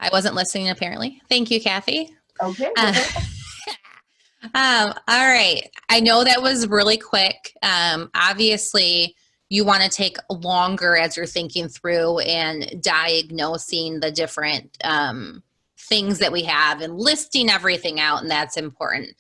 I wasn't listening apparently. Thank you, Kathy. Okay. All right. I know that was really quick. Obviously, you want to take longer as you're thinking through and diagnosing the different things that we have and listing everything out, and that's important.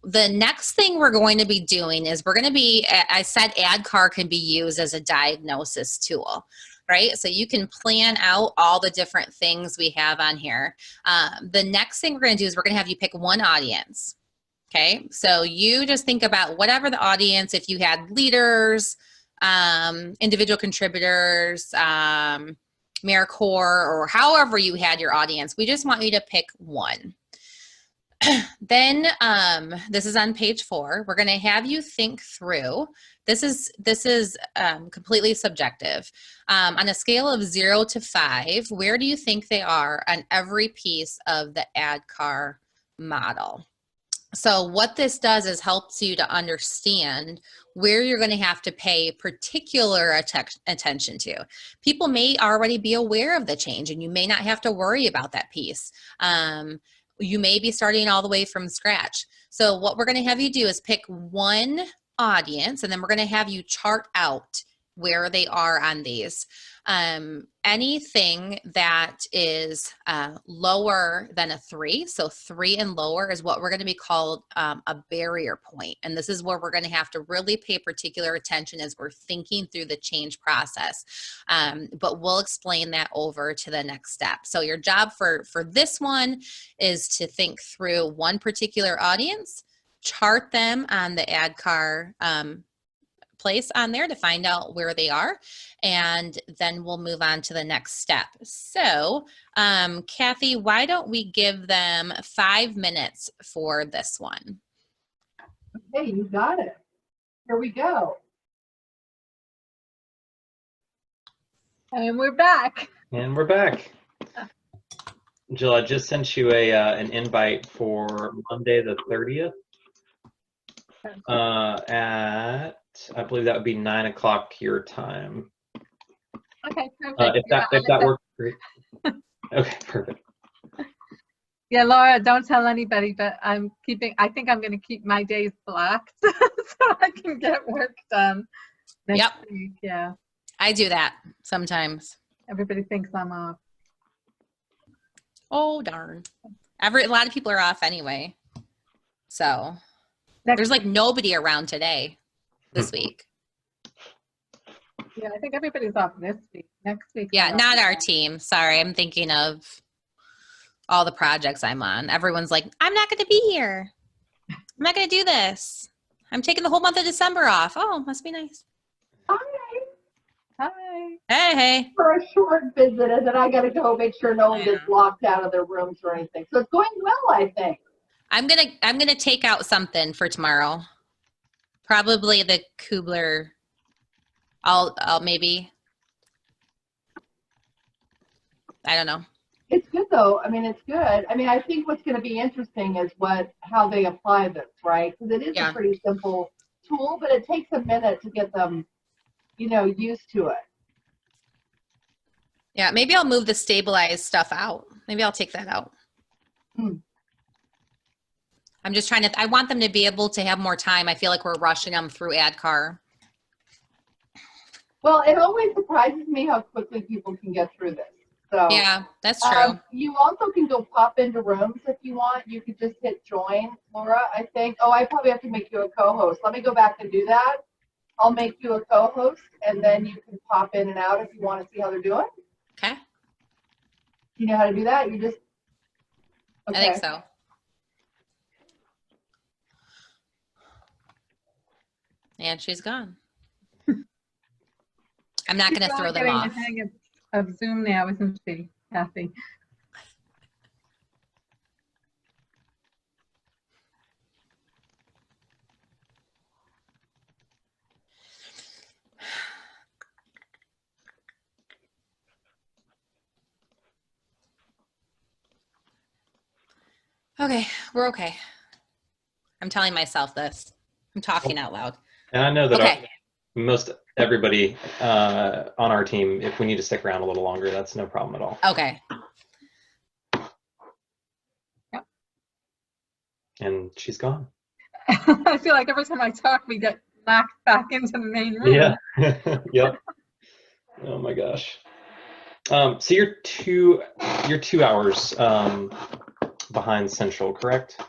The next thing we're going to be doing is I said ADKAR can be used as a diagnosis tool, right? So you can plan out all the different things we have on here. The next thing we're going to do is we're going to have you pick one audience. Okay, so you just think about whatever the audience, if you had leaders, individual contributors, AmeriCorps, or however you had your audience, we just want you to pick one. Then this is on page 4. We're going to have you think through. This is completely subjective. On a scale of 0 to 5, where do you think they are on every piece of the ADKAR model? So what this does is helps you to understand where you're going to have to pay particular attention to. People may already be aware of the change and you may not have to worry about that piece. You may be starting all the way from scratch. So what we're going to have you do is pick one audience, and then we're going to have you chart out where they are on these. Anything that is lower than a 3, so 3 and lower is what we're going to be called a barrier point. And this is where we're going to have to really pay particular attention as we're thinking through the change process. But we'll explain that over to the next step. So your job for this one is to think through one particular audience, chart them on the ADKAR place on there to find out where they are, and then we'll move on to the next step. So Kathy, why don't we give them 5 minutes for this one? Okay, you got it. Here we go. And we're back. And we're back. Jill, I just sent you an invite for Monday the 30th at, I believe that would be 9 o'clock your time. Okay, perfect. If that works, great. Okay, perfect. Yeah, Laura, don't tell anybody, but I think I'm going to keep my days blocked so I can get work done next week. Yeah. I do that sometimes. Everybody thinks I'm off. Oh, darn. A lot of people are off anyway. So there's like nobody around today, this week. Yeah, I think everybody's off this week. Next week. Yeah, not our team. Sorry, I'm thinking of all the projects I'm on. Everyone's like, I'm not going to be here. I'm not going to do this. I'm taking the whole month of December off. Oh, must be nice. Hi. Hi. Hey. For a short visit, and then I got to go make sure no one gets locked out of their rooms or anything. So it's going well, I think. I'm gonna take out something for tomorrow. Probably the Kubler. I'll maybe. I don't know. It's good though. I mean, it's good. I mean, I think what's going to be interesting is how they apply this, right? Because it is a pretty simple tool, but it takes a minute to get them, used to it. Yeah, maybe I'll move the stabilized stuff out. Maybe I'll take that out. I'm just I want them to be able to have more time. I feel like we're rushing them through ADKAR. Well, it always surprises me how quickly people can get through this. So yeah, that's true. You also can go pop into rooms if you want. You could just hit join, Laura, I think. Oh, I probably have to make you a co-host. Let me go back and do that. I'll make you a co-host, and then you can pop in and out if you want to see how they're doing. Okay. You know how to do that? You just... Okay. I think so. And she's gone. I'm not going to throw them off. She's getting the hang of Zoom now, isn't she, Kathy? Okay, we're okay. I'm telling myself this. I'm talking out loud. And I know that most everybody on our team, if we need to stick around a little longer, that's no problem at all. Okay. and she's gone. I feel like every time I talk, we get knocked back into the main room. Yeah. Yep. Oh my gosh. So you're 2 hours behind Central, correct?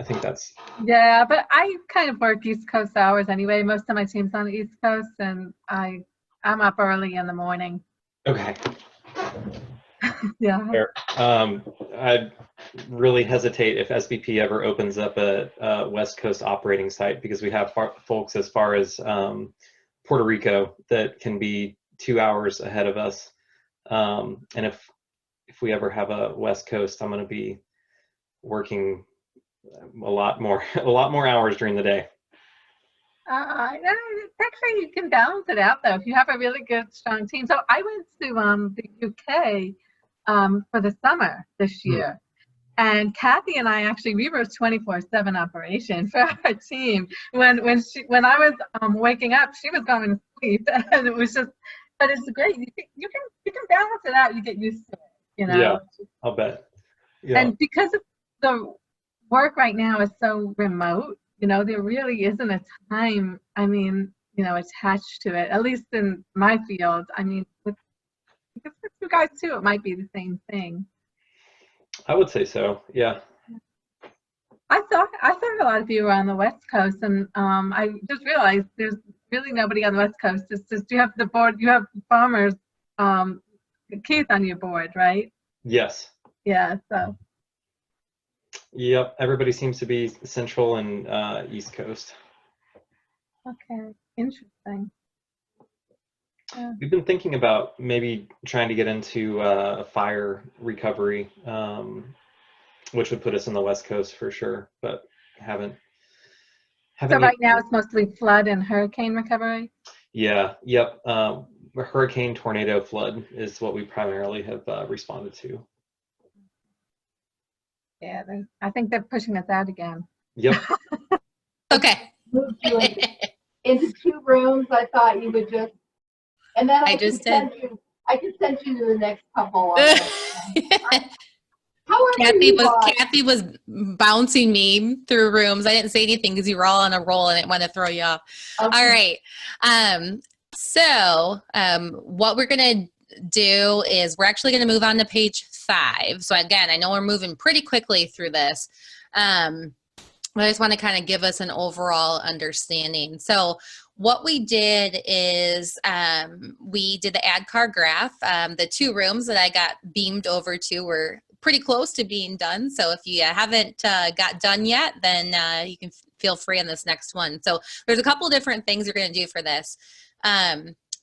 I think that's Yeah, but I kind of work East Coast hours anyway. Most of my team's on the East Coast, and I'm up early in the morning. okay. Yeah. Fair. I'd really hesitate if SBP ever opens up a West Coast operating site, because we have folks as far as Puerto Rico that can be 2 hours ahead of us. And if we ever have a West Coast, I'm going to be working a lot more hours during the day. Actually, you can balance it out though if you have a really good, strong team. So I went to the UK for the summer this year, and Kathy and I we were a 24/7 operation for our team. When I was waking up, she was going to sleep, and it was just. But it's great. You can balance it out. You get used to it. Yeah, I'll bet. Yeah. And because of the work right now is so remote, there really isn't a time, attached to it, at least in my field. With you guys too, it might be the same thing. I would say so, yeah. I thought a lot of you were on the West Coast, and I just realized there's really nobody on the West Coast. It's just you have the board, you have farmers, Keith on your board, right? Yes. Yeah, so. Yep, everybody seems to be Central and East Coast. Okay, interesting. Yeah. We've been thinking about maybe trying to get into fire recovery, which would put us on the West Coast for sure, but haven't. So right now it's mostly flood and hurricane recovery? Yeah, yep. Hurricane, tornado, flood is what we primarily have responded to. Yeah, I think they're pushing us out again. Yep. Okay. Moved you into 2 rooms. I thought you would just, and then I can send you to the next couple. Kathy was bouncing me through rooms. I didn't say anything because you were all on a roll and I didn't want to throw you off. Okay. All right. So what we're going to do is we're actually going to move on to page 5. So again, I know we're moving pretty quickly through this. I just want to kind of give us an overall understanding. So what we did is we did the ADKAR graph. The 2 rooms that I got beamed over to were pretty close to being done. So if you haven't got done yet, then you can feel free on this next one. So there's a couple different things you're going to do for this.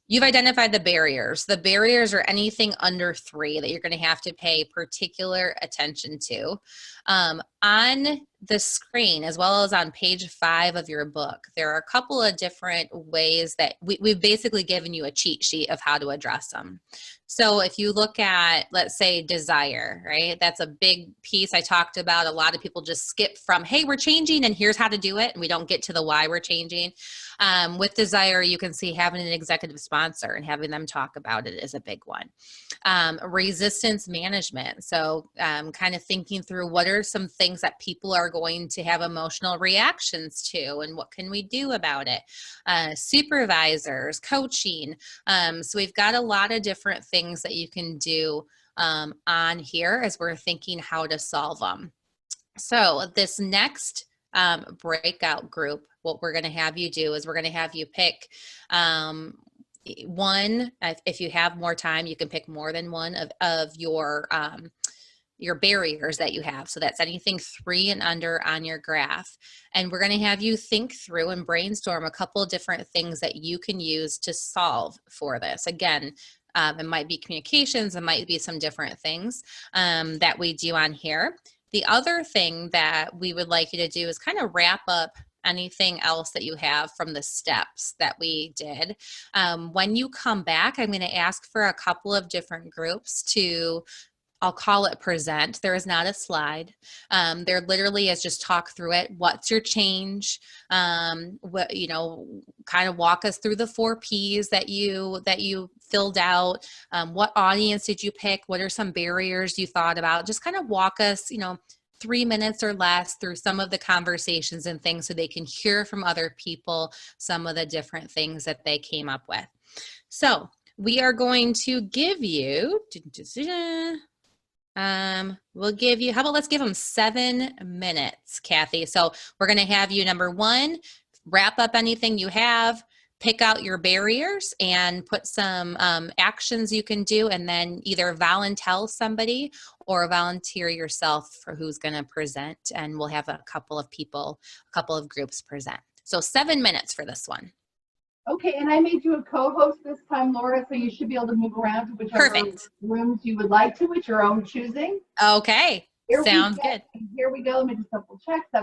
You've identified the barriers. The barriers are anything under 3 that you're going to have to pay particular attention to. On the screen, as well as on page 5 of your book, there are a couple of different ways that we've basically given you a cheat sheet of how to address them. So if you look at, let's say, desire, right? That's a big piece I talked about. A lot of people just skip from, hey, we're changing and here's how to do it. And we don't get to the why we're changing. With desire, you can see having an executive sponsor and having them talk about it is a big one. Resistance management. So kind of thinking through what are some things that people are going to have emotional reactions to and what can we do about it. Supervisors, coaching. So we've got a lot of different things that you can do on here as we're thinking how to solve them. So this next breakout group, what we're going to have you do is we're going to have you pick one. If you have more time, you can pick more than one of your barriers that you have. So that's anything 3 and under on your graph. And we're going to have you think through and brainstorm a couple of different things that you can use to solve for this. Again, it might be communications, it might be some different things that we do on here. The other thing that we would like you to do is kind of wrap up anything else that you have from the steps that we did. When you come back, I'm going to ask for a couple of different groups to, I'll call it present. There is not a slide. There literally is just talk through it. What's your change? What, kind of walk us through the 4 Ps that you filled out. What audience did you pick? What are some barriers you thought about? Just kind of walk us, 3 minutes or less through some of the conversations and things so they can hear from other people some of the different things that they came up with. So we are going to give you, we'll give you, how about let's give them 7 minutes, Kathy. So we're going to have you, number one, wrap up anything you have, pick out your barriers and put some actions you can do, and then either volunteer somebody or volunteer yourself for who's going to present. And we'll have a couple of people, a couple of groups present. So 7 minutes for this one. Okay, and I made you a co-host this time, Laura, so you should be able to move around to whichever Perfect. rooms you would like to, with your own choosing. Okay. Here we Sounds go. good. Here we go. Let me just double check.